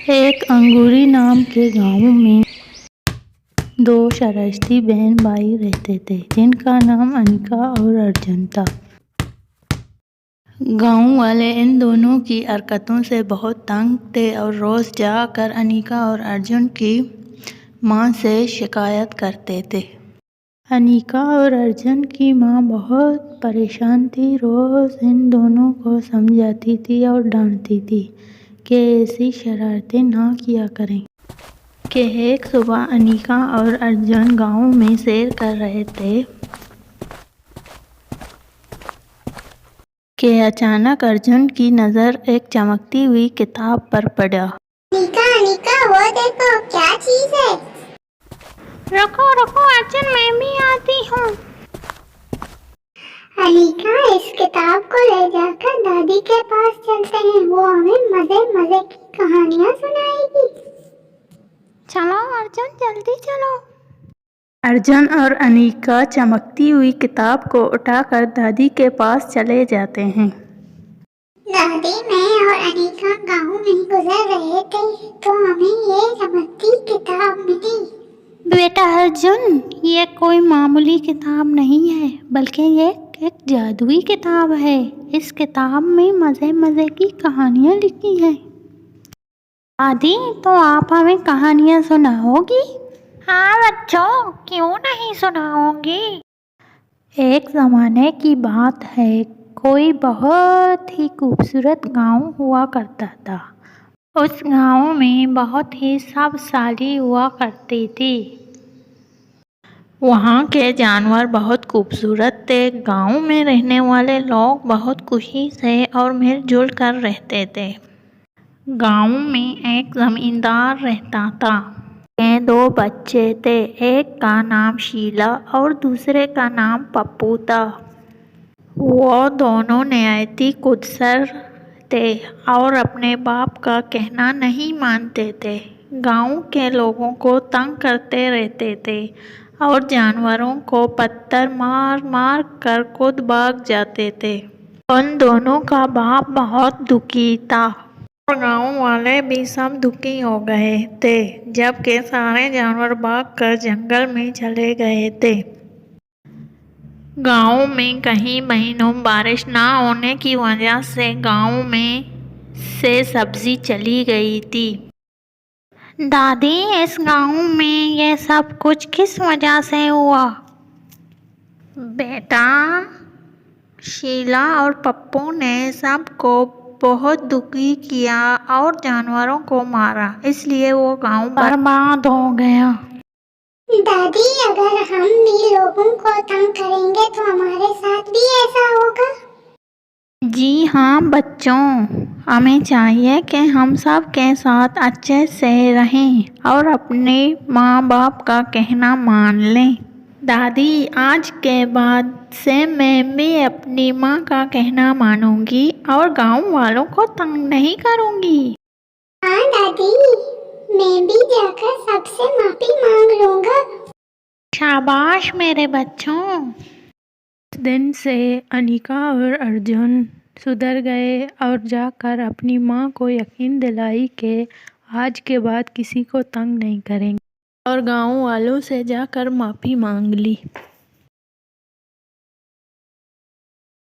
एक अंगूरी नाम के गांव में दो शरारती बहन भाई रहते थे जिनका नाम अनिका और अर्जुन था। गांव वाले इन दोनों की हरकतों से बहुत तंग थे और रोज जाकर अनिका और अर्जुन की मां से शिकायत करते थे। अनिका और अर्जुन की मां बहुत परेशान थी। रोज इन दोनों को समझाती थी और डांटती थी कि ऐसी शरारतें ना किया करें। कि एक सुबह अनिका और अर्जुन गांव में सैर कर रहे थे कि अचानक अर्जुन की नज़र एक चमकती हुई किताब पर पड़ा। अनिका अनिका वो देखो क्या चीज है। रुको रुको अर्जुन, मैं भी आती हूँ। अनिका इस किताब को ले जाकर दादी के पास चलते हैं, वो हमें मजे मजे की कहानियाँ सुनाएगी। चलो अर्जुन जल्दी चलो। अर्जुन और अनिका चमकती हुई किताब को उठाकर दादी के पास चले जाते हैं। दादी, मैं और अनिका गांव में गुजर रहे थे तो हमें ये चमकती किताब मिली। बेटा अर्जुन, ये कोई मामूली किताब नहीं है बल्कि ये एक जादुई किताब है। इस किताब में मज़े मज़े की कहानियाँ लिखी हैं। दादी, तो आप हमें कहानियाँ सुनाओगी? हाँ बच्चों, क्यों नहीं सुनाऊंगी। एक ज़माने की बात है, कोई बहुत ही खूबसूरत गांव हुआ करता था। उस गांव में बहुत ही शक्तिशाली हुआ करती थी। वहाँ के जानवर बहुत खूबसूरत थे। गांव में रहने वाले लोग बहुत खुशी से और मिलजुल कर रहते थे। गांव में एक जमींदार रहता था। ये दो बच्चे थे, एक का नाम शीला और दूसरे का नाम पप्पू था। वो दोनों निहायत ही खुदसर थे और अपने बाप का कहना नहीं मानते थे। गांव के लोगों को तंग करते रहते थे और जानवरों को पत्थर मार मार कर खुद भाग जाते थे। उन दोनों का बाप बहुत दुखी था और गांव वाले भी सब दुखी हो गए थे, जबकि सारे जानवर भागकर जंगल में चले गए थे। गांव में कई महीनों बारिश ना होने की वजह से गांव में से सब्जी चली गई थी। दादी, इस गांव में ये सब कुछ किस वजह से हुआ? बेटा, शीला और पप्पू ने सबको बहुत दुखी किया और जानवरों को मारा, इसलिए वो गांव बर्बाद हो गया। दादी, अगर हम भी लोगों को तंग करेंगे तो हमारे साथ भी ऐसा होगा। जी हाँ बच्चों, हमें चाहिए कि हम सब के साथ अच्छे से रहें और अपने माँ बाप का कहना मान लें। दादी, आज के बाद से मैं भी अपनी माँ का कहना मानूंगी और गांव वालों को तंग नहीं करूंगी। हाँ दादी, मैं भी जाकर सबसे माफी मांग लूंगा। शाबाश मेरे बच्चों। उस दिन से अनिका और अर्जुन सुधर गए और जाकर अपनी माँ को यकीन दिलाई कि आज के बाद किसी को तंग नहीं करेंगे और गांव वालों से जाकर माफ़ी मांग ली।